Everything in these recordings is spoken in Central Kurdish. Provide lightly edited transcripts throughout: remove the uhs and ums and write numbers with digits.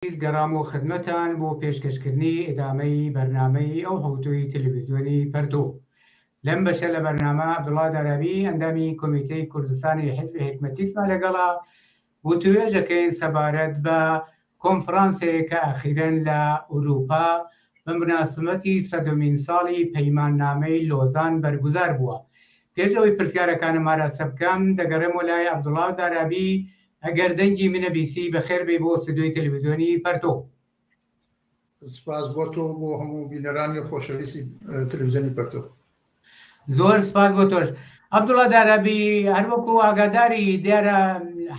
گەڕام و خدمەتان بۆ پێشکەشکردنی ئێدامەی بەرنامەی ئەو هەوتوی تەلەڤیزیۆنی پەرتۆ. لەم بەشە لە بەرنامە عەبدوڵڵا دارابی ئەندامی کۆمیتەی کوردستانی حیزبی حکمەتیسمان لەگەڵا بۆ توێژەکەین سەبارەت بە کۆنفرانسێک کە ئەخیرەن لە ئوروپا بە مناسبەتی سەدەمین ساڵی پەیماننامەی لۆزان بەرگوزار بووە. پێشەوەی پرسیارەکانم ئاراسە بکەم دەگەڕێمەوە لای عەبدوڵڵا دارابی ئەگەر دەنگی منە بیسی بەخێر بێ بۆ ستودیۆی تەلەڤیزیۆنی پەرتۆ. سپاس بۆ تۆ بۆ هەموو بینەرانی خۆشەویستی تەلەڤیزیۆنی پەرتۆ. زۆر سپاس بۆ تۆش. عەبدوڵڵا دارابی هەروەکو ئاگاداری دیارە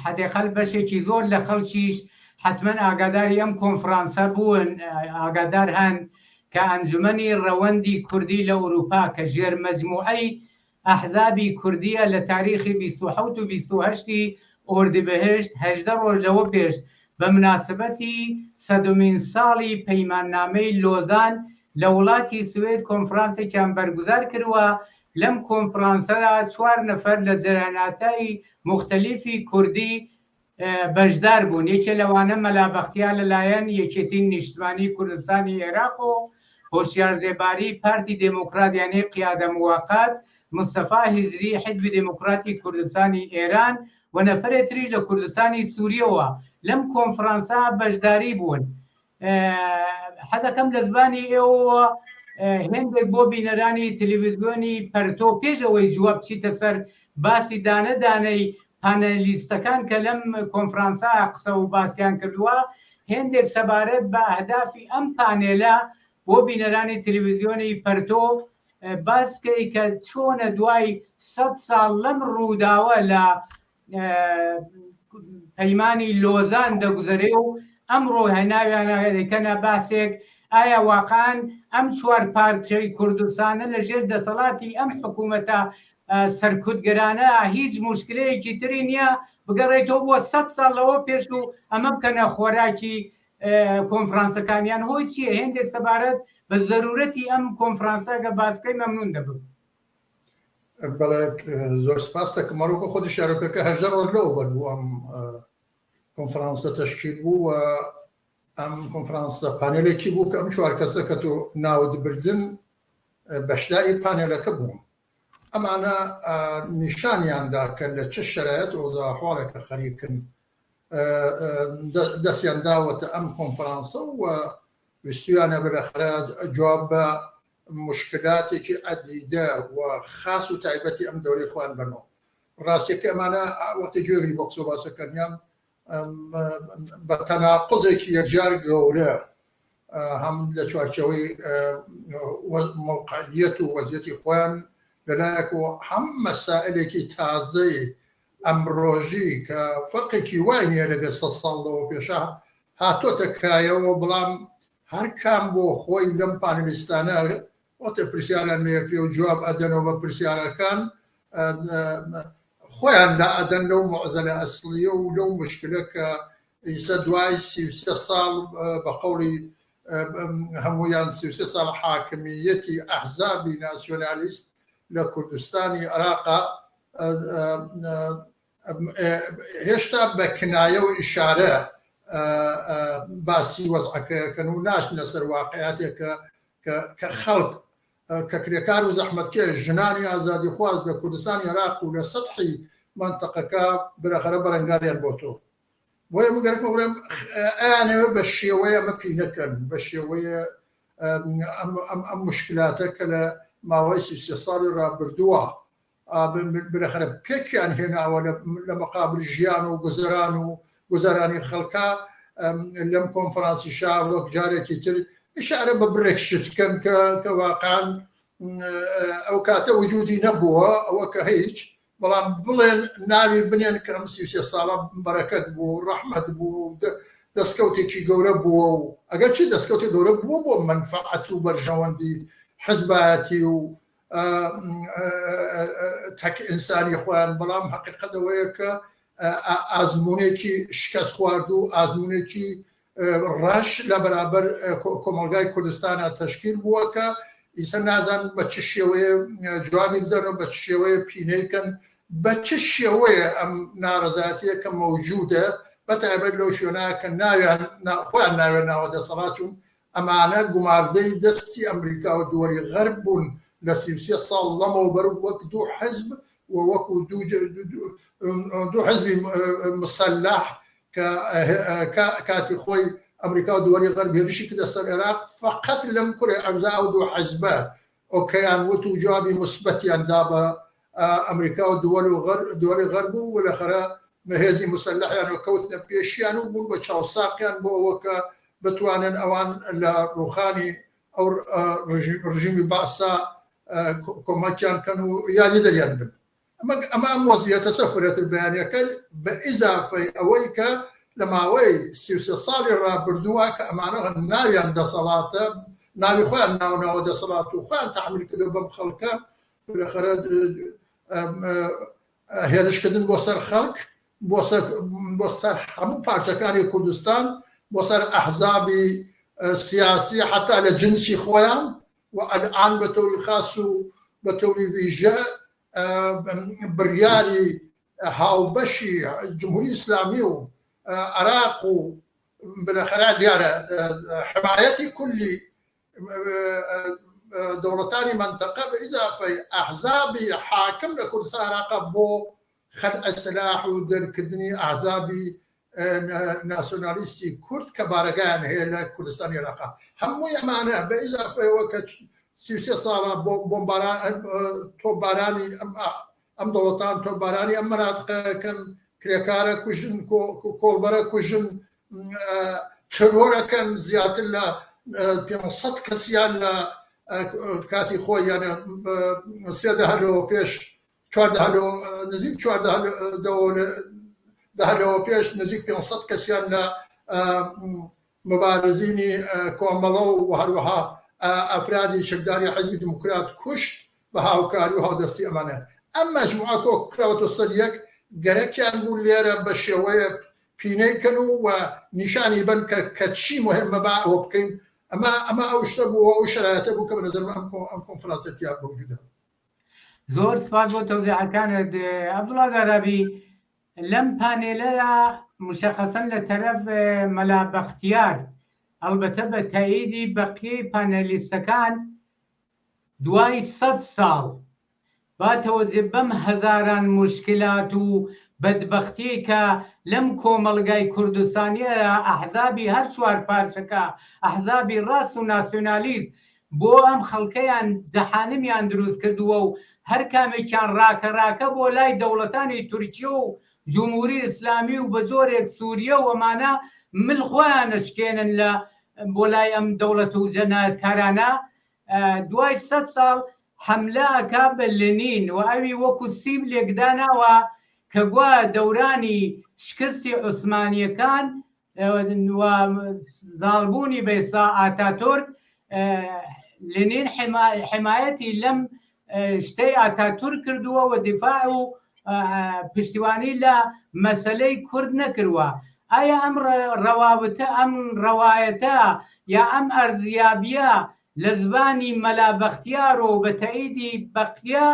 حەدەقەل بەشێکی زۆر لە خەڵکیش حتمەن ئاگاداری ئەم کۆنفرانسە بوون، ئاگادار هەن کە ئەنجومەنی ڕەوەندی کوردی لە ئوروپا کە ژێرمەجموعەی ئەحزابی کوردیە لە تاریخی 27 و 28 ئۆردیبەهشت 18 ڕۆژ لەوە پێش بە مناسبەتی سەدەمین ساڵی پەیماننامەی لۆزان لە وڵاتی سوێد کۆنفرانسێکیان بەرگوزار کردووە. لەم کۆنفرانسەدا 4 نەفەر لە جەراناتایی مختلفی کوردی بەشدار بوون. یەکێ لەوانە مەلا بەختیار لەلایەن یەکێتی نیشتمانی کوردستانی عێراق و هۆشیار زێباری پارتی دێمۆکراتیانەی قیادە موقت، مستەفا هیزری حیزبی دێمۆکراتی کوردستانی ئێران و نەفرێک تریش لە کوردستانی سووریەوە لەم کۆنفرانسا بەشداری بوون. حەزەکەم لە زمانی ئێوە هێندێک بۆ بینەرانی تەلەڤیزیۆنی پەرتۆ پێشەوەی جواب بچیتە سەر باسی دانەدانەی پانەلیستەکان کە لەم کۆنفرانسا قسە و باسییان کردووە، هێندێک سەبارەت بە ئەهدافی ئەم پانێلە بۆ بینەرانی تەلەڤیزیۆنی پەرتۆ باس بکەی کە چۆنە دوای 100 ساڵ لەم ڕووداوە لە پەیمانی لۆزان دەگوزەرێ و ئەمڕۆ هەناویانە دەکەنە باسێک ئایا واقعاً ئەم 4 پارچەی کوردستانە لە ژێر دەسەڵاتی ئەم حکوومەتە سەرکوتگەرانە هیچ موشکلەیەکی تری نییە بگەڕێتەوە بۆ 100 ساڵ لەوە پێش و ئەمە بکەنە خۆراکی کۆنفرانسەکانیان. هۆی چییە؟ هێندێک سەبارەت بە زەرورەتی ئەم کۆنفرانسەکە باسکەی مەمنون دەبن. بەڵێ زۆر سپاس دەکەم. مەڕۆکە خۆی شارۆکەکە 18 ڕۆژ لەوە بەربوو ئەم کۆنفرانسە تەشکیل بوو و ئەم کۆنفرانسە پانێلێکی بوو کە ئەم 4 کەسە کە تۆ ناوت بردن بەشداری پانێلەکە بوون. ئەمانە نیشانیاندا کە لە چه شەرایەت ئۆزا ئەحواڵێکە خەریکن دەستیان داوەتە ئەم کۆنفرانسە و ویستویانە بەرەخرا جواب بە مشکلاتێکی عەدیدە و خاص و تایبەتی ئەم دەورەی خوان بنەوە. ڕاستیەکە ئەمانە وەختی گوێگری بۆ قسە و باسەکەنیان بە تەناقوزێکی یەکجار گەورە هەم لە چوارچەوەی موقعیەت و وەزعیەتی خۆیان لەلایەکەوە هەم مەسائلێکی تازەی ئەمڕۆژی کە فەرقێکی وای نییە لەگەڵ 100 ساڵ لەوە پێشە هاتۆتە کایەوە، بەڵام هەر کام بۆ خۆی لەم پانێلیستانە وەتە پرسیاران لەیەکرێ و جواب ئەدەنەوە بە پرسیارەکان خۆیان لە ئەدەن لەو مەعزەلە ئەسڵیە و لەو مشکلە کە ئیسە دوای 33 ساڵ بە قەوڵی هەمویان 33 ساڵ حاکمیەتی ئەحزابی ناسیۆنالیست لە کوردستانی عێراقا هێشتا بە کنایە و ئیشارە باسی وەزعەکەیەکەن و ناشنە سەر واقعاتێکە کە خەڵک کە کرێکار و زەحمەتکێش ژنانی ئازادی خواز لە کوردستانی عێراق و لە سەطحی منتەقەکە بەرەخەرە بەرەنگاریان بۆ تۆ. بۆیە مگەرەکە بڵێم ئەیانەوە بە شێوەیە ئەمە پێی نەکەن، بە شێوەیە ئەم مشکلاتە کە لە ماوەی 33 ساڵی ڕابردووە بەرەخەرە پێکیان هێناوە لە مەقابل ژیان و گوزەران و گوزارانی خەڵکا لەم کۆنفرانسی شا وەک جارێکی تر ئیشارە بە برێکشتکەن کە واقعاً ئەو کاتە وجودی نەبووە ئەوە کە هیچ، بەڵام بڵێن ناوی بنێن کە ئەم 33 ساڵە بەرەکەت بوو، ڕەحمەت بوو، دەستکەوتێکی گەورە بووە و ئەگەر چی دەستکەوتی گەورە بووە بۆ منفعەت و بەرژەوەندی حزبایەتی و تەک ئینسانی خۆیان، بەڵام حەقیقەتەوەیە کە ئازمونێکی شکست خوارد و ئازمونێکی ڕەش لە بەرابەر کۆمەلگای کوردستانە تەشکیل بووە کە ئیسە نازان بە چ شێوەیە جوابی بدەن، بە چ شێوەیە پینەیکەن، بە چ شێوەیە ئەم ناڕەزایەتیە کە مەوجودە بەتایبەت لەو شوێنە کە خۆیان ناوێن ناوە دەسەڵاتچوون ئەمانە گوماردەی دەستی ئەمریکا و دووەری غەرب بوون لە 33 ساڵ لەمەوە بەر وەک دوو حزب و وەکو دوو حزبی مسلح کە کاتی خۆی ئەمریکا و دووەری غەرب هێرشی کردە سەر عێراق فقط لەم کوڕێ ئەرزا و دوو حزبە ئۆکەیان وت و جوابی مثبەتیان دا بە ئەمریکا و دووەری غەرب و وەلەخەرە هێزی مسلحیان و کەوتنە پێشیان و بوون بە چاوساقیان بۆ ئەوە کە بتوانن ئەوان لە ڕوخانی ئەو ڕژیمی باسا کۆمەکیان کەن و یاری دەریان بن ئەمە ئەم وەزیەتە سەفرەتر بەیانەکە بە ئیزافەی ئەوەی کە لە ماوەی 33 ساڵی ڕابردووە کە ئەمانە ناویان دەسەڵاتە ناوی خۆیان ناوناوە دەسەڵات و خۆیان تەحمیل کردو بەم خەڵکە بالاخره هێرشکردن بۆ سەر خەڵک بۆ سەر هەموو پارچەکانی کوردستان بۆ سەر ئەحزابی سیاسی حتا لە جنسی خۆیان و ئەلعان بە تەوری خاص و بە تەوری ویژە بڕیاری هاوبەشی جمهوری ئیسلامی و عراق و بالاخره دیارە حمایەتی کولی دولتانی منطقه بإضافة أحزابي حاكم لكردستان العراق بو خلع السلاح ودركدني أحزابي ناسيوناليستي كرد كبارقان هي لكردستان العراق همو يمانا بإضافة وقت 33 سالة بومباران توباراني أم دولتان توباراني أم مناطق كان كريكارا كوجن كولبرا كوجن ترورا كان زيادة ل 500 كسيان کاتی خۆی یانە 3 دەهەلەوە پێش 4 نزیک 4 دەهەلەوە پێش نزیک 500 کەسیان لە مبارزینی کۆمەڵە و هەروەها ئەفرادی شەکداری حزبی دموکرات کوشت بە هاوکاری و هاودەستی ئەمانە ئەم مەجموعە کراوەتە سەر یەک گەرەکیان بوو لێرە بە شێوەیە پینەیکەن و نیشانی بن کە چی مهمە با ئەوە بکەین ئەمە ئەو شتە بوو ئەو شرایەتە بوو کە بە نەزەرم ئەم کۆنفرانسەتیا موجودە. زۆر سپاس بۆ تەوزیعەکانت عەبدوڵڵا دارابی لەم پانێلەیە مشەخەسەن لە تەرەف مەلا بەختیار ئەلبەتە بە تاییدی بەقیەی پانێلیستەکان دوای 100 ساڵ باتەوەجێ بەم هەزاران مشکلات و بەدبەختی کە لەم کۆمەڵگای کوردستانیە ئەحزابی هەر چوار پارچەکە ئەحزابی ڕاست و ناسیۆنالیست بۆ ئەم خەڵکەیان دەحانمیان دروست کردووە و هەر کامێکیان ڕاکە بۆ لای دەوڵەتانی تورکیە و جمهوری ئیسلامی و بە جۆرێک سووریە و ئەمانە مل خۆیان نشکێنن لە بۆ لای ئەم دەوڵەت و جەنایەتکارانە دوای 100 ساڵ حەملە ئەکا بە لێنین و ئەوی وەکو سیب لێکداناوە کە گوا دەورانی شکستی عوسمانیەکان و زاڵبوونی بەیسا ئاتاتورک لێنین حمایەتی لەم شتەی ئاتاتورک کردووە و دیفاع و پشتیوانی لە مەسەلەی کورد نەکردووە. ئایا ئەم ڕەوابەتە ئەم ڕەوایەتە یا ئەم ئەرزیابیە لە زبانی مەلا بەختیار و بە تاییدی بەقیە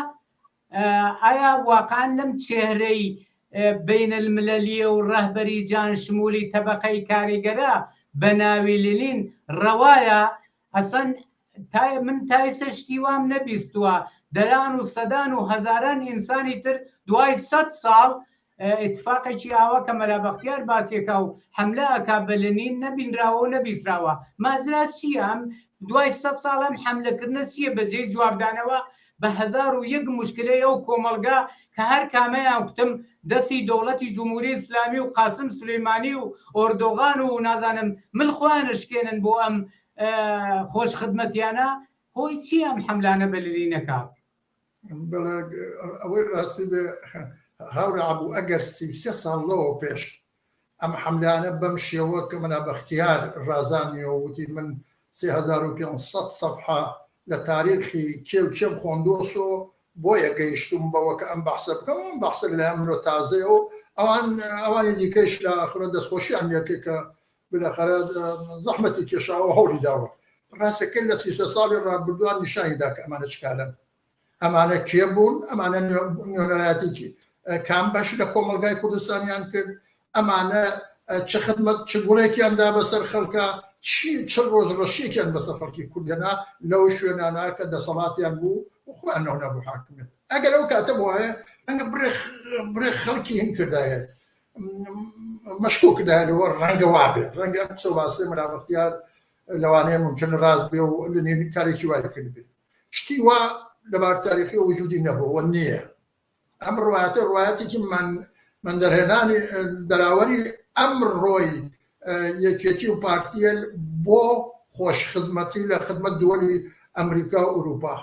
ئایا واقعاً لەم چێهرەی بین المللیە و ڕەهبەری جانشمولی تەبەقەی کاریگەرە بە ناوی لێنین ڕەوایە ئەسەن من تایسە شتی وام نەبیستووە دەران و سەدان و هەزاران ئینسانی تر دوای 100 ساڵ اتفاقێکی ئاوا کە مەلا بەختیار باسیەکە و حەملە ئەکا بە لێنین نەبینراوە و نەبیستراوە مازرا چیە ئەم دوای 100 ساڵ ئەم حەملەکردنە چیە بەجێ جوابدانەوە بە 1001 مشکلەی ئەو کۆمەڵگا کە هەر کامەیان کوتم دەستی دەوڵەتی جمهوری ئیسلامی و قاسم سولەیمانی و ئۆردۆغان و نازانم مل خۆیان شکێنن بۆ ئەم خۆش خدمەتیانە هۆی چی ئەم حەملانە بە لێنینەکە؟ ئەوەی ڕاستی بێ هاوڕا بوو ئەگەر 33 ساڵ لەوە پێش ئەم حەملانە بەم شێوە کە مەلا بەختیار ڕازانیەوە وتی من 3500 سەفحە لە تاریخی کێم خۆندۆسۆ بۆیە گەیشتم بەوە کە ئەم بەحسە بکەم ئەم بەحسە لە ئەمرۆ تازەیە و ئەوانی دیکەش لە ئاخرە دەستخۆشییان لێکێ کە بلاخەرە زەحمەتی کێشاوە هەوڵی داوە ڕاستەکە لە 33 ساڵی ڕابردووان نیشانیدا کە ئەمانە چکارن ئەمانە کێ بوون ئەمانە نوێنەرایەتی کام باش لە کۆمەلگای کوردستانیان کرد ئەمانە چه خدمت چگونەیەکیان دا بەسەر خەڵکە چ ڕۆژ ڕەشیەکیان بەسەر خەڵکی کوردیانە لەو شوێنانە کە دەسەڵاتیان بوو خۆیانەوە نەبوو حاکمیت ئەگەر ئەو کاتە وایە ئەنگە برێ خەڵکی هین کردایە مەشکوک کردایەوە ڕەنگە وابێ ڕەنگە قسە باسی مەرافەختیار لەوانەیە ممکن ڕاست بێ و لەنێ کارێکی وای کرد بێ شتی وا لەبار تاریخی وجودی نەبووە نییە ئەم ڕوایەتە ڕوایەتێکی من دەرهێنانی دەراوەری ئەم ڕۆی یەکێتی و پارتیل بۆ خۆشخزمەتی لە خدمەت دووەلی ئەمریکا و ئوروپا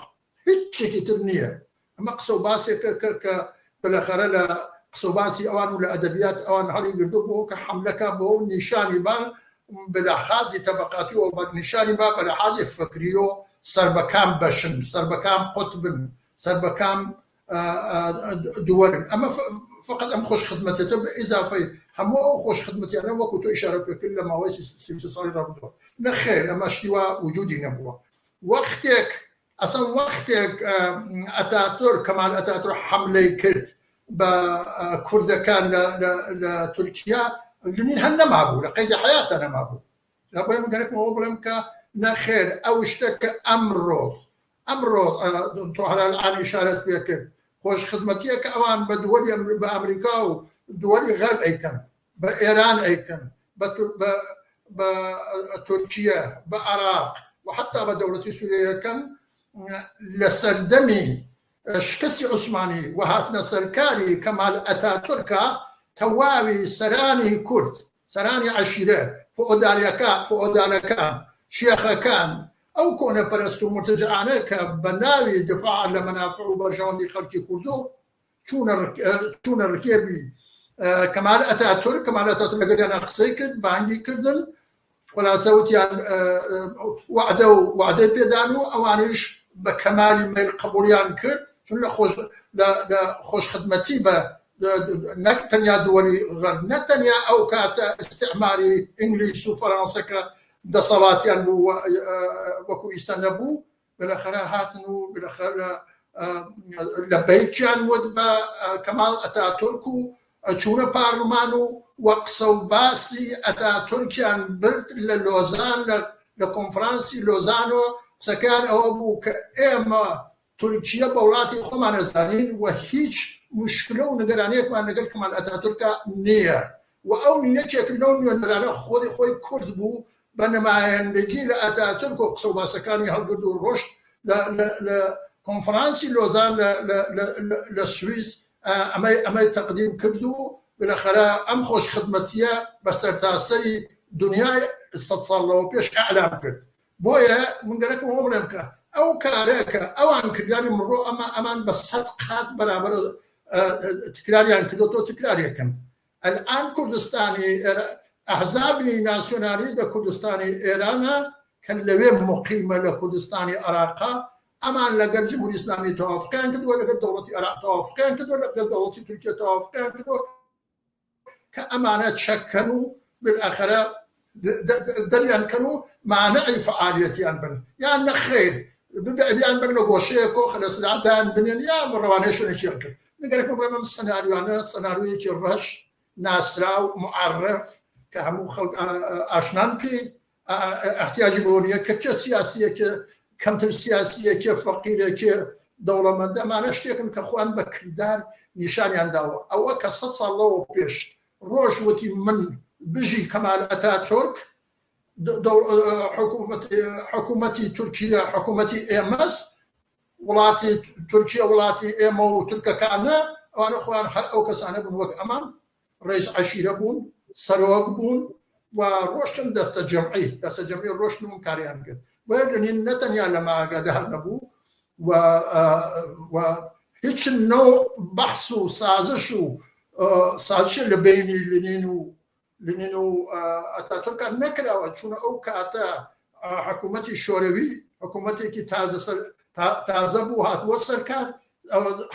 هیچێکی تر نییە ئەمە قسە و باسێکە کرد کە بالاخره لە قسە و باسی ئەوان و لە ئەدەبیات ئەوان هەڵی گردو بۆ کە حملەکە بۆ نیشانی با بەلەحاظی تەبەقاتی و بە نیشانی با بەلەحاظی فکری و سربەکان بەشن سربەکان قوتبن سربەکان دووەرن ئەمە فقط ئەم خۆش خدمەتێتە بە ئیزافەی هەموو ئەو خۆش خدمەتیانە وەکو تۆ ئیشارە پێکرد لە ماوەی 33 ساڵی ڕابردووە نەخێر ئەمە شتیوا وجودی نەبووە وەختێک ئەسەن وەختێک ئەتاتۆر کەمال ئەتاتۆر حەملەی کرد بە کوردەکان لە تورکیا لنین هەن نەمابوو لە قەیدی حەیاتە نەمابوو لە بۆی من گەرەکمەوە بڵێم کە نەخێر ئەو شتە کە ئەمڕۆ تۆ هەرا الان ئیشارەت پێ کرد خۆش خدمەتیە کە ئەوان بە دووەلی بە ئەمریکا و دووەلی غەرب ئەیکەن بە ئێران ئەیکەن بە تورکیە بە عێراق و حتا بە دەوڵەتی سووریەکەن لە سەردەمی شکستی عوسمانی و هاتنە سەرکاری کەمال ئەتاتورکە تەواوی سەرانی کورد سەرانی عەشیرە فۆدالەکان شێخەکان ئەو کۆنەپەرست و مرتجعانە کە بە ناوی دفاع لە مەنافع و بەرژەوەندی خەڵکی کوردۆ چوونە ڕکێبی کەمال ئەتاتورک کەمال ئەتاتورک لەگەریانە قسەی کرد بانگی کردن خلاصەوتیان وعدەی پێدان و ئەوانش بە کەمالی میل قبولیان کرد چون لە خۆشخدمەتی بە نەک تەنیا دووەلی غەرب نەتەنیا ئەو کاتە ئیستعماری ئینگلیس و فەڕەنسەکە دەسەڵاتیان بوو وەکو ئیستا نەبوو بەلاخەرە هاتن و بەلاخەرە لە بەیکیان وت بە کەمال ئەتاتورک و چوونە پارلمان و قسە و باسی ئەتاتورکیان برد لە لۆزان لە کۆنفرانسی لۆزانەوە قسەکان ئەوە بوو کە ئێمە تورکیە بە وڵاتی خۆمان نەزانین و هیچ مشکلە و نگەرانەیەکمان لەگەڵ کەمال ئەتاتورکە نییە و ئەو نیەکێکردنەوە نوێنەرانە خۆی کورد بوو بە نمایەندگی لە ئەتاتورک و قسە و باسەکانی هەڵگرت و ڕۆشت لە کۆنفرانسی لۆزان لە سویس ئەمەی تەقدیم کرد و بالاخره ئەم خۆش خدمەتیە بە سەرتاسەری دنیای 100 ساڵ لەوە پێش ئەعلام کرد بۆیە من گەرەکمەوە بڵێم کە ئەو کارێکە ئەوان کردیانی مرۆ ئەمان بە 100 قات بەرابەر تکراریان کردوەوە تکراریەکەن الان کوردستانی ئەحزابی ناسیۆنالی لە کوردستانی ئێرانە کە لەوێ مقیمە لە کوردستانی عێراقا ئەمان لەگەڵ جمهوری ئیسلامی تەوافقیان کردووە لەگەڵ دەوڵەتی عێراق تەوافقیان کردووە لەگەڵ دەوڵەتی تورکیا تەوافقیان کردووە کە ئەمانە چەککەن و بالئاخرە دەریان کەن و مانعی فعالیەتیان بن یان نەخێر ببیان بن لە گۆشەیەک و خەلەسلادان بنێن یا ڕەوانەی شوێنێکیان کرد نگەرێک بڵێم سەناریوانە سەناریویەکی ڕەش ناسرا و معرف کە هەموو خەڵک ئاشنان پێی احتیاجی بۆ نییە کە چه سیاسیەکە کەمتر سیاسیەکە فەقیرێکە دەوڵەمەندە ئەمانە شتێکن کە خۆیان بە کردار نیشانیان داوە ئەوە کە 100 ساڵ لەوە پێش ڕۆژ وتی من بژی کەمال ئەتاتورک حکوومەتی تورکیا حکوومەتی ئێمەس وڵاتی تورکیا وڵاتی ئێمە و تورکەکانە ئەوانە خۆیان هەر ئەو کەسانە بوون وەک ئەمان ڕێز عەشیرە بوون سەرۆک بوون و ڕۆشتن دەستە جەمعی ڕۆشتن و کاریان کرد بۆیە لەنین نەتەنیا لەمە ئاگادار نەبوو و هیچ نەوە بەحس و سازش و سازشە لە بینی لنین و ئەتاتورکە نەکراوە چونە ئەو کاتە حکوومەتی شۆرەوی حکوومەتێکی تازە بوو هاتووە سەرکار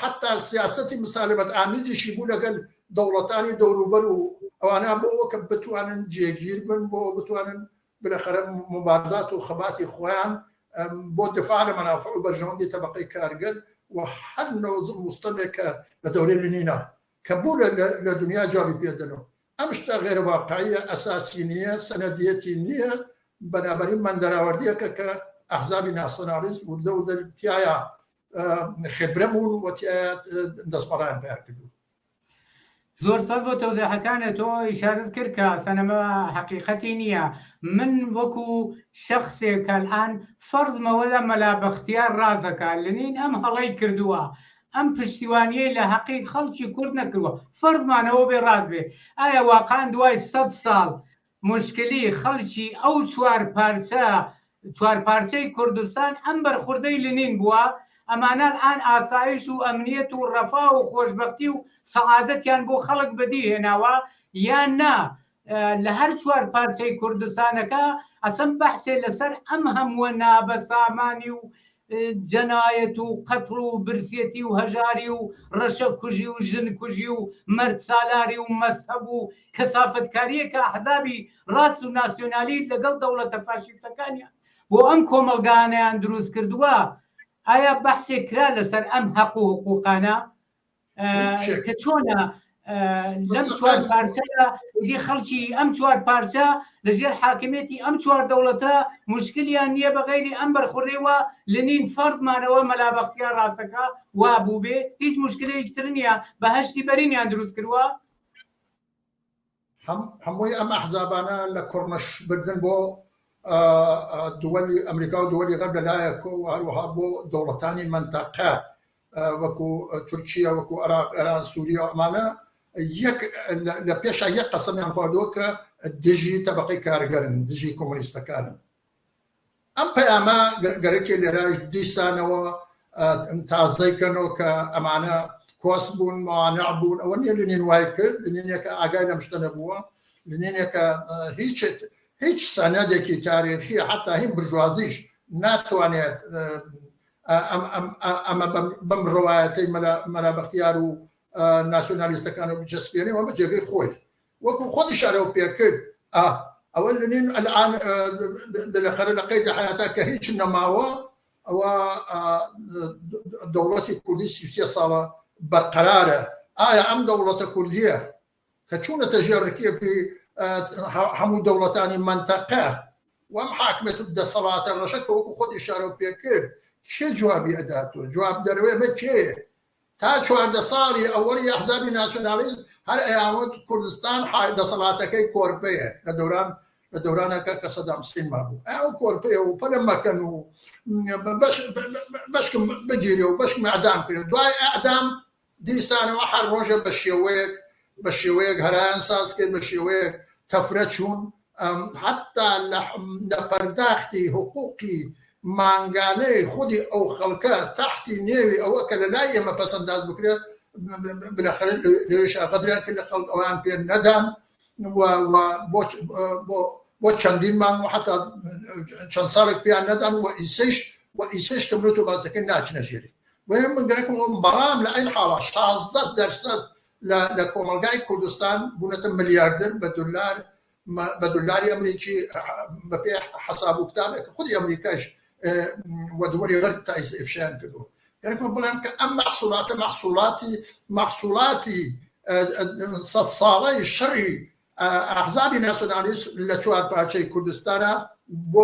حتا سیاسەتی مسالمەت ئامیزیشی بوو لەگەڵ دەوڵەتانی دەوروبەر و ئەوانە بۆەوە کە بتوانن جێگیر بن بۆ بتوانن بالاخره مبارزات و خەباتی خۆیان بۆ دفاع لە مەنافع و بەرژەوەندی تەبەقەی کارگر و هەر نەوەز مستەمێک کە لە دەورەی لنینە کە بوو لە دنیا جوابی پێدەنەوە ئەم شتە غێر واقعیە، ئەساسی نییە، سەنەدیەتی نییە، بەنابەرین من دەراوەردیەکە کە ئەحزابی ناسیۆنالیست و تایە خبرە بوون و تایە دەستبەڕیان پێ کردو. زۆر سپاس بۆ تەوزیحەکانت. تۆ ئیشارەت کرد کە سەنەمە حەقیقەتی نییە. من وەکو شەخسێک ئەلان فەرزمەوە لە مەلا بەختیار ڕازەکە لەنین ئەم هەڵەی کردووە، ئەم پشتیوانیەی لە حەقی خەڵکی کورد نەکردووە، فەرزمانەوە بێ ڕاست بێ. ئایا واقعان دوای 100 ساڵ مشکلی خەڵکی ئەو چوار پارچەی کوردستان ئەم بەرخوردەی لەنین بووە؟ ئەمانە ئان ئاسایش و ئەمنیەت و ڕەفا و خۆشبەختی و سەعادەتیان بۆ خەڵک بەدی هێناوە یان نا لە هەر چوار پارچەی کوردستانەکە ئەسەم بەحسێ لەسەر ئەم هەمووە نابەسامانی و جەنایەت و قەتڵ و برسێتی و هەژاری و ڕەشە کوژی و ژن کوژی و مەرد سالاری و مەسهەب و کەسافتکاریە کە ئەحزابی ڕاست و ناسیۆنالیست لەگەڵ دەوڵەتە فاشیستەکانیان بۆ ئەم کۆمەلگانەیان دروست کردووە. ئایا بەحسێک کرا لەسەر ئەم حەق و حقوقانە کە چۆنە لەم چوار پارچەدا دی خەڵکی ئەم چوار پارچە لەژێر حاکمێتی ئەم چوار دەوڵەتە مشکلیان نییە بەغەیری ئەم بەرخوڕێەوە لەنین فەرزمانەوە مەلا بەختیار ڕاستەکە وا بوو بێ هیچ مشکلەیەکتر نییە بە هەشتی بەرینیان دروست کردووە؟ هەمووی ئەم ئەحزابانە لە کوڕنەش بردن بۆ دووەلی ئەمریکا و دووەلی غەرب لەلایەک و هەروەها بۆ دەوڵەتانی منتەقە وەکو تورکیا، وەکو عێراق، ئێران، سووریا، ئەمانە لە پێشە یەک قەسەمیان خواردووە کە دژی تەبەقەی کارگەرن، دژی کۆمۆنیستەکانن. ئەم پەیامە گەرەکی لێرەش دیسانەوە تازەیکەنەوە کە ئەمانە کۆس بوون، مانع بوون. ئەوە نیە لەنین وای کرد، لەنینێکە ئاگای لەم شتە نەبووە، لەنینێکە هیچ سەنەدێکی تاریخی حتا هین برژوازیش ناتوانێت ئەمە بەم ڕواەتەی مەلا بەختیار و ناسیۆنالیستەکانە بجەسپێنەوە بە جێگەی خۆی، وەکو خۆی شارەوە پێکرد. ئەوە لەنین ئەلعان بالاخره لە قەیدی حیاتا کە هیچ نەماوە، ئەوە دەوڵەتی کوردی 33 ساڵە بەرقەرارە. ئایا ئەم دەوڵەتە کوردیە کە چوونەتە ژێڕکێفی هەموو دەوڵەتانی منتەقە وەم حاکمێت دەسەڵاتە ڕەشەکە وەکو خۆی ئیشارەوە پێکرد، کێ جوابی ئەداتوە؟ جواب دەروێ بە کێ؟ تا 14 ساڵی ئەوەڵی ئەحزابی ناسیۆنالیست هەر ئەیامەت کوردستان دەسەڵاتەکەی کۆرپەیە لە دەورانەکە کە سەدام حوسێن مابوو. ئەو کۆرپەیە و پەلە مەکەن و بەشکم بگیرێ و بەشکم ئەعدام کرد. دوای ئەعدام دیسانەوە هەر ڕۆژە بە شێوەیەک هەرایان ساز کرد، بە شێوەیەک تەفرە چوون، حتا لە پەرداختی حقوقی مانگانەی خودی ئەو خەڵکە تحتی نێوی ئەوە کە لە لای ئێمە پەسەنداز بکرێت بالاخره لێشا غەدریان کرد لە خەڵک ئەویان پێ نەدان بۆ چەندین مانگ و حتا چەند ساڵێک پێیان نەدان و ئیسەش کەمرێت و بازەکەی ناچنە ژێری. وێم من گەرەکم بەڵام لە ئەین حاڵە 16% لە کۆمەلگای کوردستان بوونەتە ملیاردر بە دولاری ئەمریکی بە پێ حەساب و کتابێک کە خودی ئەمریکاش وەدوەری غەرب تا ئیفشان کردووە. گەرەکم بڵێم کە ئەم مەحسوڵاتە محصوڵاتی 100 ساڵەی شەڕی ئەحزابی ناسیۆنالیست لە چوار پارچەی کوردستانە بۆ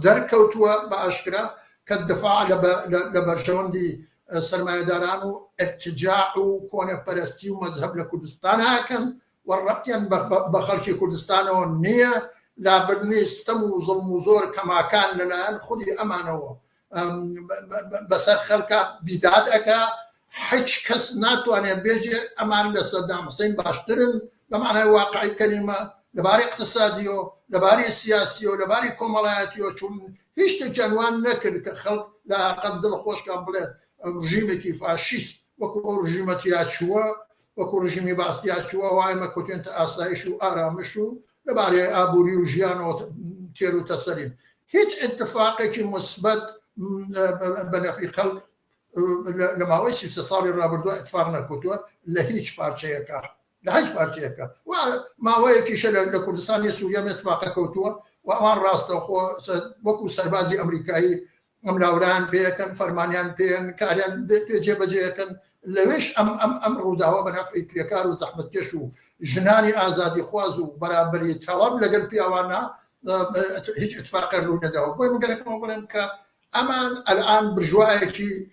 دەرکەوتووە بە ئاشکرا کە دفاع لە بەرژەوەندی سەرمایەداران و ارتجاع و کۆنەپەرستی و مەذهب لە کوردستان هاکەن و ڕەبتیان بە خەڵکی کوردستانەوە نییە، لابردنی ستەم و زڵم و زۆر کەماکان لەلایەن خودی ئەمانەوە بەسەر خەڵکە بیداد ئەکا. هیچ کەس ناتوانێت بێژێ ئەمان لە سەدام حوسێن باشترن بەمانای واقعی کەلیمە لەبارەی اقتصادیۆ، لەبارەی سیاسیۆ، لەبارەی کۆمەڵایەتیۆ، چون هیچ شتێکیان وان نەکرد کە خەڵک لە قەت دڵخۆشکان بڵێت ڕژیمێکی فاشیست وەکو ئەو ڕژیمەتیا چووە، وەکو ڕژیمی باستیا چووە وایمە کوتێنتە ئاسایش و ئارامش و لەبارەی ئابووری و ژیانەوە تێر و تەسەرین. هیچ اتفاقێکی مثبت بە نەفعی خەڵک لە ماوەی 33 ساڵی ڕابردووە اتفاق نەکوتووە لە هیچ پارچەیەکە، لە هیچ پارچەیەکە. و ماوەیەکیشە لە کوردستانی سووریا اتفاقە کەوتووە و ئەوان ڕاستەوخۆ وەکو سەربازی ئەمریکایی ئەم لاوران پێەکەن، فەرمانیان پێن، کاریان پێ جێبەجێەکەن لويش ام روداوه بنفع كريكار وزحمه كش وجناني ازادي خواز وبرابري طلب لقل بيوانا هيج اتفاق لونه ده بوي مقرك ما بقولن ك امان الان برجوايكي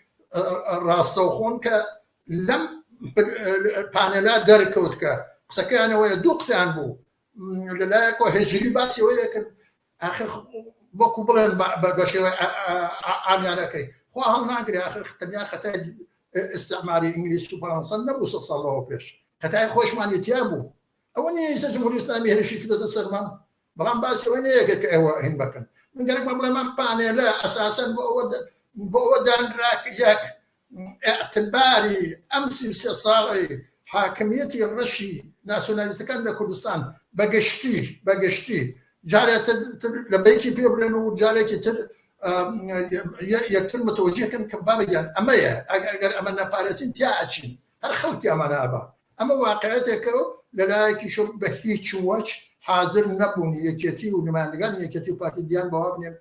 راستوخون ك لم بانيلا دركوت ك سكان ويدوق سان بو لا كو هجري باسي ويك اخر بوكو بلن باشي عام يعني كي خو هم ناقري اخر ختنيا ختاج استعماري انجليزي وفرنسا نبوس صلوا فيش ختاج خوش مان يتيابو اوني جمهوريه الاسلاميه هي شي كده السرمان بلان باسي وين هيك ايوا هن مكان من قالك ما باني لا اساسا بود راك ياك اعتباري امسي صاري حاكميتي الرشي ناسيوناليست كان كردستان بقشتي جاري لما يجي بيبرنو جاري يكتر متوجه كم كبابيان اما يا اگر امنا بارتين تياچين هر خلتي امنا ابا اما واقعيتك للايك شو بهيج وجه حاضر نبون يكتي ونماندگان يكتي بارتي ديان بوابن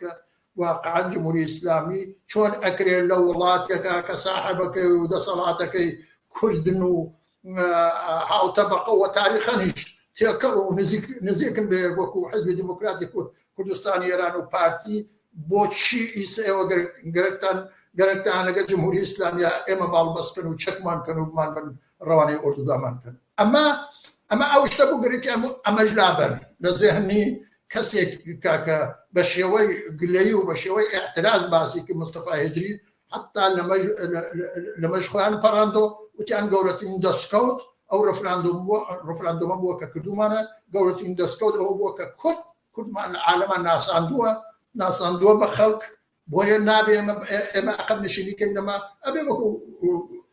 واقعا جمهوري اسلامي شلون اكري لولاتك كصاحبك ودا صلاتك كردنو هاو طبقه وتاريخا تيكرو نزيك بوكو حزب ديمقراطي كردستان ايران وبارتي بوتشي يساوي قرقتان لقى جمهوريه اسلاميه اما بالبس كانوا تشكمان كانوا من رواني اردوغان كان اما اوش تبو قريك اما جلابن لذهني كسيك كاكا بشيوي قليي وبشيوي اعتراض باسي كمصطفى هجري حتى لما شخوان باراندو وتيان قولتين دسكوت او رفراندوم بوكا كدومانا قولتين دسكوت او بوكا كد مع العالم ناس عندوا بخلق بويا النبي اما اقبل شريك انما ابي بكو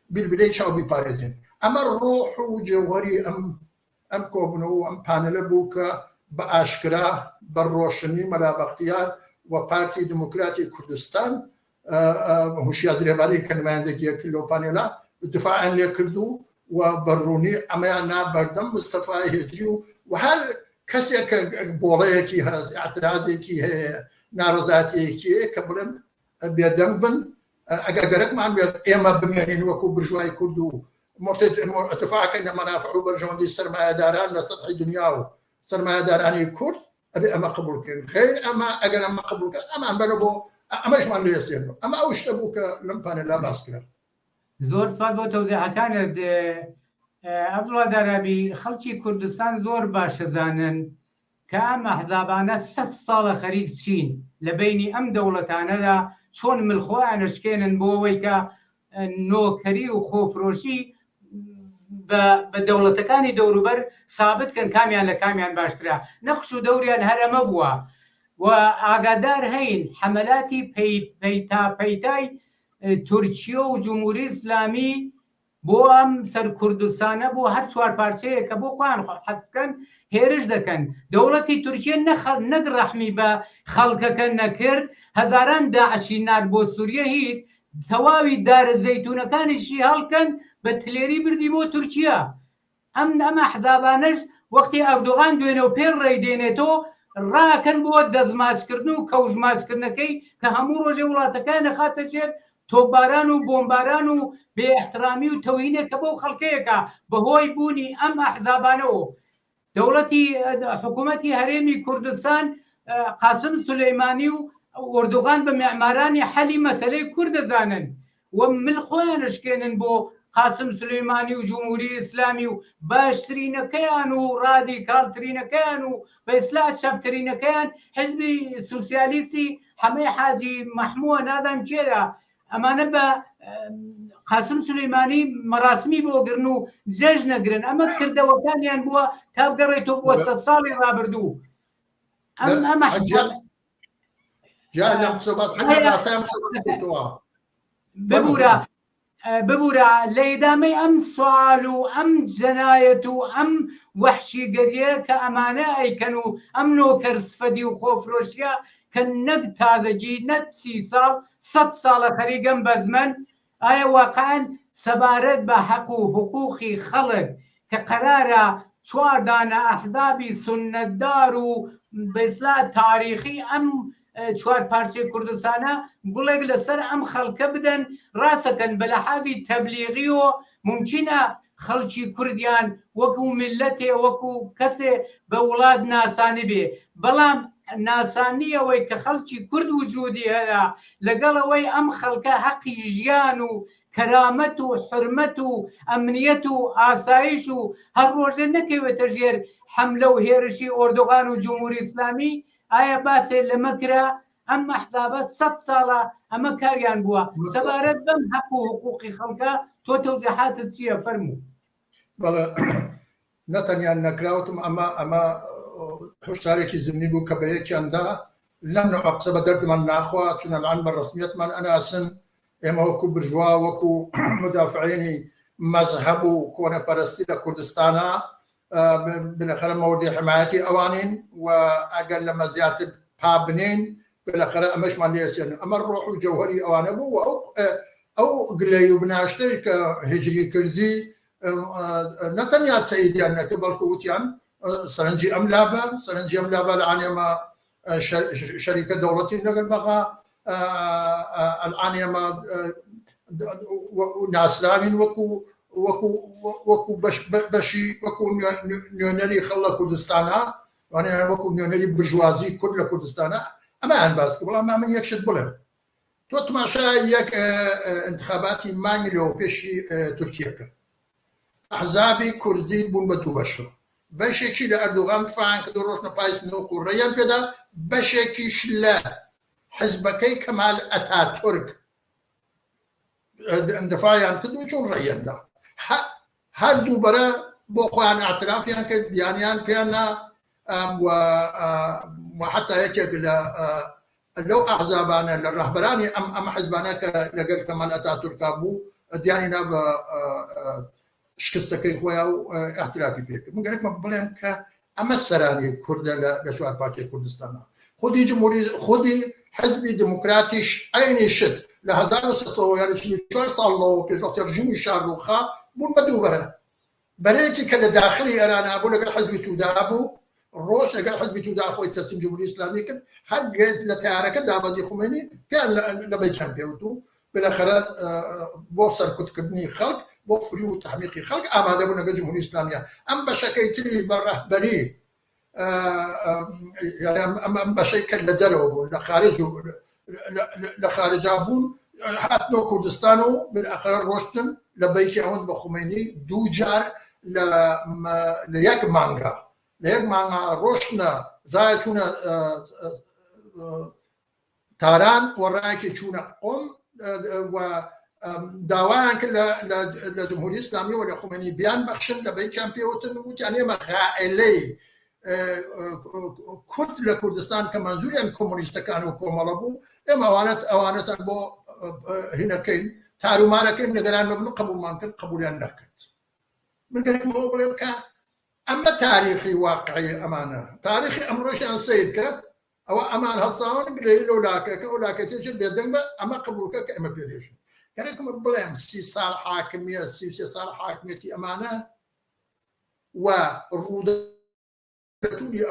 بالبدايه شو بباريزين اما الروح وجوهري ام كوبنو ام بانل بوكا باشكرا بالروشني ملا باختيار وبارتي ديمقراطي كردستان هوشي ازريباري كان ما عندك كيلو بانيلا الدفاع عن لكردو وبروني اما انا بردم مصطفى هجري وهل كسيك بوريكي هاز اعتراضيكي هي نارزاتيكي كبرن بيدنبن اجاجرك ما عم اما بميانين وكو برجواي كردو اتفاق ان منافعه برجوندي سرمايه داران لسطح دنياو سرمايه داراني كرد ابي اما قبولك خير اما اجل اما قبولك اما ام بنبو اما ايش ما اللي يصير اما اوش تبوك لمبان لا باسكر زور فضل توزيع كانت عبد الله درابي خلشي كردستان زور باش زانن كام احزابانا 6 ساڵە خەریک چین لە بینی ئەم دەوڵەتانەدا چۆن ملخۆیان شکێنن بۆ ئەوەی کە نۆکەری و خۆفرۆشی بە دەوڵەتەکانی دەوروبەر سابتکەن کامیان لە کامیان باشترە نەخش و دەوریان هەرەمە بووە و ئاگادار هەین حەمەلاتی پەیتای تورکیە و جمهوری ئیسلامی بۆ ئەم سەر کوردستانە بۆ هەر چوار پارچەیە کە بۆ خۆیان حەزکەن هێرش دەکەن دەوڵەتی تورکیە نەک ڕەحمی بە خەڵکەکە نەکرد هەزاران داعشی نارد بۆ سووریە هیچ تەواوی دارە زەیتونەکانیشی هەڵکەن بە تلێری بردی بۆ تورکیە ئەم ئەحزابانەش وەختی ئەردوغان دوێنێ و پێر ڕێیدێنێتەوە ڕاکەن بۆ دەستماچکردن و کەوژماچکردنەکەی کە هەموو ڕۆژێ وڵاتەکان خاتە ژێر تۆپباران و بۆمباران و بێئەحترامی و تەوهینێک کە بۆ خەڵکەیەکە بەهۆی بوونی ئەم ئەحزابانەوە دەوڵەتی حکوومەتی هەرێمی کوردستان قاسم سولەیمانی و ئۆردوغان بە معمارانی حەلی مەسەلەی کورد دەزانن و ملخۆیان شکێنن بۆ قاسم سولەیمانی و جمهوری ئیسلامی و باشترینەکەیان و ڕادیکالترینەکەیان و بە ئیسلاح چەپترینەکەیان حزبی سوسیالیستی هەمەی حاجی مەحمووە نادام چێدا ئەمانە بە قاسم سولەیمانی مەراسمی بۆگرن و جەژ نەگرن ئەمە کردەوەکانیان بووە تا بگەڕێتەوە بۆ 100 ساڵی ڕابردوو ئەمە ببوورە لە ئیدامەی ئەم سوال و ئەم جەنایەت و ئەم وەحشیگەریە کە ئەمانە ئەیکەن و ئەم نۆکەر سفەدی و خۆفرۆشیە کە نەک تازەگی نەک 30 ساڵ 100 ساڵە خەریگەم بەزمەن ئایا واقعاً سەبارەت بە حەق و حقوقی خەڵک کە قەرارە 4 دانە ئەحزابی سونەتدار و بە ئیسلاح تاریخی ئەم چوار پارچەی کوردستانە گوڵێک لەسەر ئەم خەڵکە بدەن ڕاستەکەن بە لەحاذی تەبلیغی و ممکنە خەڵکی کوردیان وەکو میلەتێ وەکو کەسێ بە وڵات ناسانی بێ بەڵام ناسانیەوەی کە خەڵکی کورد وجودی هەیە لەگەڵەوەی ئەم خەڵکە حەقی ژیان و کەرامەت و حرمەت و ئەمنیەت و ئاسایش و هەر ڕۆژێ نەکەوێتە ژێر حەملە و هێرشی ئۆردۆغان و جمهوری ئیسلامی ئایا باسێ لەمە کرا ئەم ئەحزابە 100 ساڵە ئەمە کاریان بووە سەبارەت بەم حەق و حقوقی خەڵکە تۆ تەوزیحاتت چییە فەرموو بەڵێ نەتەنیان نەکراوتم ئەمە هۆشدارێکی زمینی بوو کە بە یەکیاندا لەم نوع قسە بە دەردمان ناخوا چونە الان بە ڕسمیەتمان ئەناسن ئێمە وەکو برژوا وەکو مدافعینی مەذهب و کۆنەپەرستی لە کوردستانە بالاخره مورد حمایەتی ئەوانین و ئەگەر لەمە زیاتر پابنین بالاخره ئەمەشمان لێسێن ئەمە ڕۆح و جەوهەری ئەوانە بوو ئەو گلەی و بناشتەی کە هجری کردی نەتەنیا تەییدیان نەکرد بەڵکو وتیان سەرنجی ئەم لابە الان ئێمە شەریکە دەوڵەتی لەگەڵ بەغا الان ئێمە ناسراوین وەکو بەشی وەکو نوێنەری خەڵە کوردستانە وانێ وەکو نوێنەری برژوازی کورد لە کوردستانە ئەمەیان باس کرد بەڵام من یەکشت بڵێم تۆ تماشای یەک انتخاباتی مانگی لەوە پێشی تورکیە کرد ئەحزابی کوردی بوون بە دوو بەشەوە بەشێکی لە ئەردوغان دفاعیان کرد و ڕۆژنە پایسنەوە و ڕێیان پێدا بەشێکیش لە حزبەکەی کەمال ئەتاتورک دفاعیان کرد و چۆن ڕێیاندا هەردوو بەرە بۆ خۆیان ئاعترافیان کرد دیانیان پێیاننا وحتى یەکێک لەو ئەحزابانە لە ڕەهبەرانی ئەم حزبانە کە لەگەڵ کەمال ئەتاتورکا بوو دیانینا بە شکستەکەی خۆیان و ئاعترافی پێکرد من گەرەکمە بڵێم کە ئەمە سەرانی کوردە لە چوار پارچەی کوردستانە خودی حزبی دموکراتیش عینی شت لە 1940 ساڵەوە پێش وەختی ڕژیمی شارۆخا بوون بە دووبەرە بەرەیەکی کە لە داخلی ئێرانە بوو لەگەڵ حزبی تودا بوو ڕۆژ لەگەڵ حزبی تودا خۆی تەسلیم جمهوری ئیسلامی کرد هەر لە تیارەکە دابەزی خومێنی پێیان لە بەیکیان پێوت و بالاخره بۆ سەرکوتکردنی خەڵک بۆ فری و تحمیقی خەڵک ئامادە بوون لەگەڵ جمهوری ئیسلامیە ئەم بەشەکەی تری بە ڕەهبەری ئەم بەشەی کە لە دەرەوە بوون لە خارجا بوون هاتنەوە کوردستان و بالاخره ڕۆشتن لە بەیکی ئەوەند بە خومێنی دوو جار لە یەک مانگە ڕۆشتنە ڕای چوونە تاران و ڕایەکی چوونە قۆم و داوایان کرد لە جمهوری ئیسلامی و لە خومێنی بیان بەخشن لە بەیکیان پێوتن وتیان ئێمە غائلەی کورد لە کوردستان کە مەنزوریان کۆمۆنیستەکان و کۆمەڵە بوو ئێمە ئەوانەتان بۆ هینەکەین تارومارەکەین لەگەران ببن و قبوڵمان کرد قبولیان نەکرد من گەرەکمەوە بڵێم کە ئەمە تاریخی واقعی ئەمانە تاریخی ئەمڕۆژیان سیر کرد ئەوە ئەمان هەڵساوان گرێی لەو لاکەکە و لاکەتێکی بێدەنگ بە ئەمە قبولکە کە ئەمە پێدێژن گەرەکمە بڵێم 30 ساڵ حاکمیە 33 ساڵ حاکمیەتی ئەمانە و ڕوودەتوری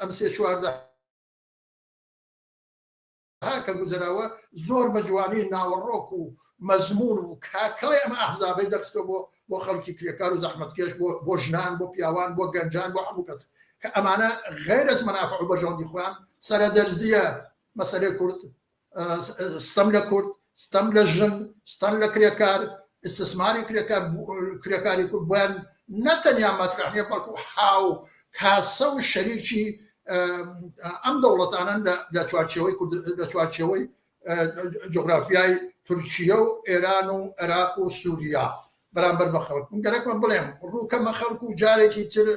ئەم سێ چواردە کە گوزەراوە زۆر بە جوانی ناوەڕۆک و مەزمون و کاکڵێ ئەمە ئەحزابەی دەرخستەوە بۆ خەڵکی کرێکار و زەحمەتکێش بۆ ژنان بۆ پیاوان بۆ گەنجان بۆ هەموو کەس کە ئەمانە غیر از منافع و بەژەوندی خۆیان سەرەدەرزیە مەسەلەی کورد ستەم لە کورد ستەم لە ژن ستەم لە کرێکار استثماری کرێکاری کورد بۆیان نەتەنیا مەترحنیە بەڵکو هاو کاسە و شەریکی ئەم دەوڵەتانن لە چوارچێوەی جغرافیای تورکیە و ئێران و عێراق و سووریا بەرامبەر بە خەڵک من گەرەکمە بڵێم ڕووکەمە خەڵک و جارێکی تر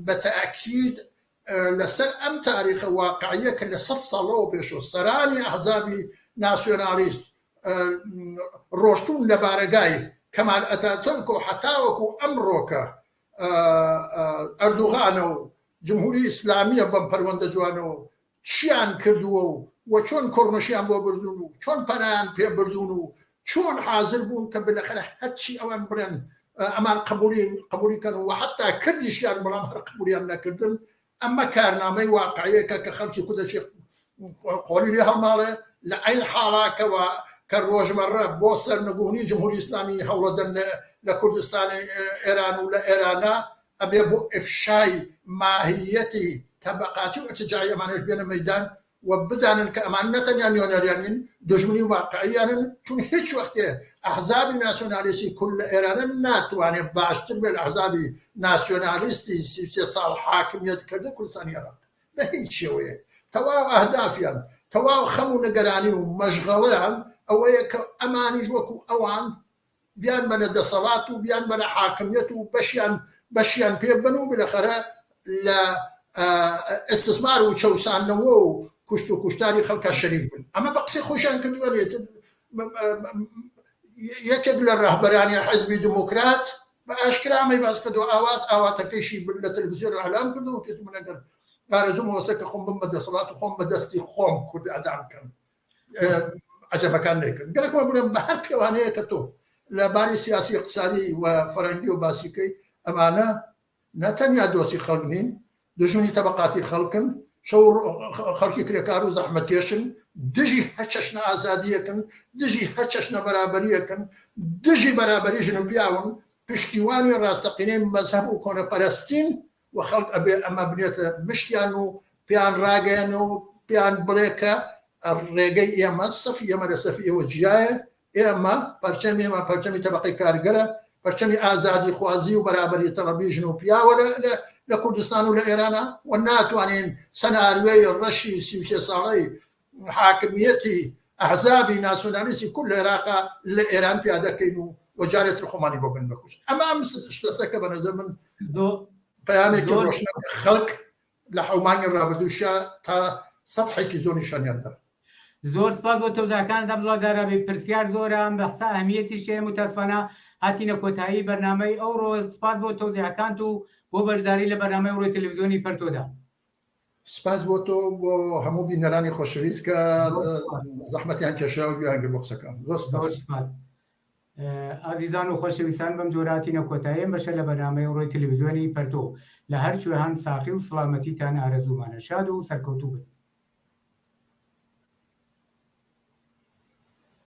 بە تەئەکید لەسەر ئەم تاریخە واقعیە کە لە 100 ساڵەوە پێشەوە سەرانی ئەحزابی ناسیۆنالیست ڕۆشتون لە بارەگای کەمال ئەتاتورک و حتاوەکو ئەمڕۆکە ئەردوغانە و جمهوری ئیسلامیە بەم پەروەندە جوانەوە چیان کردووە و چۆن کۆڕمەشیان بۆ بردون و چۆن پەنایان پێ بردون و چۆن حاضر بوون کە بالاخره هەرچی ئەوان بڵێن ئەمان قبولی کەن و حتا کردیشیان بەڵام هەر قبولیان نەکردن ئەمە کارنامەی واقعیەکە کە خەڵکی کودەشی قۆلی لێ هەڵماڵێ لە عین حاڵاکەوە کە ڕۆژمەڕە بۆ سەرنگوونی جمهوری ئیسلامی هەوڵەدەن لە کوردستانی ئێران و لە ئێرانە ئەبێ بۆ ئفشای ماهیەتی تەبەقاتی و ئەرتجاعی ئەمانەش بێنە مەیدان و بزانن کە ئەمان نەتەنیا نیۆنەریانین دژمنی واقعیانن چون هیچ وەختێ ئەحزابی ناسیۆنالیستی کورد لە ئێرانە ناتوانێت باشتر بێت لە ئەحزابی ناسیۆنالیستی 33 ساڵ حاکمیت کردە کوردستانی عێراق بە هیچ شێوەیە تەواو ئەهدافیان تەواو خەم و نەگەرانی و مەشغەڵەیان ئەوەیە کە ئەمانیش وەکو ئەوان بیان بە دەسەڵات و بیان بە حاکمیت و بەشیان پێ بن و بلەخەرە لە ئستثمار و چەوسانەوە و کوشت و کوشتاری خەڵکە شەریک بن ئەمە بە قسەی خۆشیان کردووەێت یەکێک لە ڕاهبەرانی حەزبی دموکرات بە ئاشکرامی باس کردو ئاواتەکەیشی لە تەلەڤیزیۆن ئەعلان کردو و پێتم نەگەر ئارەزوم وەسە کە خۆم بم بە دەسەڵات و خۆم بە دەستی خۆم کورد ئەدام بکەم عەجەبەکان نەکرد گەرەکەوە بڵێم بە هەر پێوانەیە کە تۆ لە باری سیاسی اقتصادی و فەرەنگی و باسیکەی ئەمانە نەتەنیا دۆسی خەڵک نین دژمنی تەبەقاتی خەڵکن شەو خەڵکی کرێکار و زەحمەتکێشن دژی هەر چەشنە ئازادیەکەن دژی هەر چەشنە بەرابەریەکەن دژی بەرابەری ژن و پیاون پشتیوانی ڕاستەقینەی مەزهەب و کۆنەپەرستین و خەڵک ئەبێ ئەمە بنێتە مشتیان و پیان ڕاگەیەن و پیان بڵێ کە ڕێگەی ئێمە سەفی ئێمە لە سەفی ئێوە جیایە ئێمە پەرچەمی ئێمە پەرچەمی تەبەقەی کارگەرە پەرچەمی ئازادی خوازی و بەرابەری تەڵەبی ژن و پیاوە لە کوردستان و لە ئێرانە و ناتوانین سەناریۆی ڕەشی 33 ساڵەی حاکمیەتی ئەحزابی ناسیۆنالیستی کورد لە عێراقا لە ئێران پیادەکەین و وەجارێت خۆمانی بۆ بن بکوژ ئەمە شتەسەکە بە نەزەر من پەیامێکی ڕۆشنە خەڵک لە حومانی ڕابردووشە تا سەدحێکی زۆر نیشانیاندا زۆر سپاس بۆ تۆزاکاندا بڵاودارەبی پرسیار زۆرە ئەم بەحسا ئەهمیەتی شێ متەسفانە هاتینە کۆتایی بەرنامەی ئەوڕۆ سپاس بۆ تۆزیعەکانت و بۆ بەشداری لە بەرنامەی ئەوڕۆی تەلەڤیزیۆنی پەرتۆدا سپاس بۆ تۆ بۆ هەموو بینەرانی خۆشەویست کە زەحمەتیان کێشا و گویان کرد بۆ قسەکان زۆر سپاس ئازیزان و خۆشەویستان بەم جۆراتینە کۆتاییە بەشە لە بەرنامەی ئەوڕۆی تەلەڤیزیۆنی پەرتۆ لە هەر شوێهان ساخی و سڵامەتیتان ئارەزومانە شاد و سەرکەوتوو بن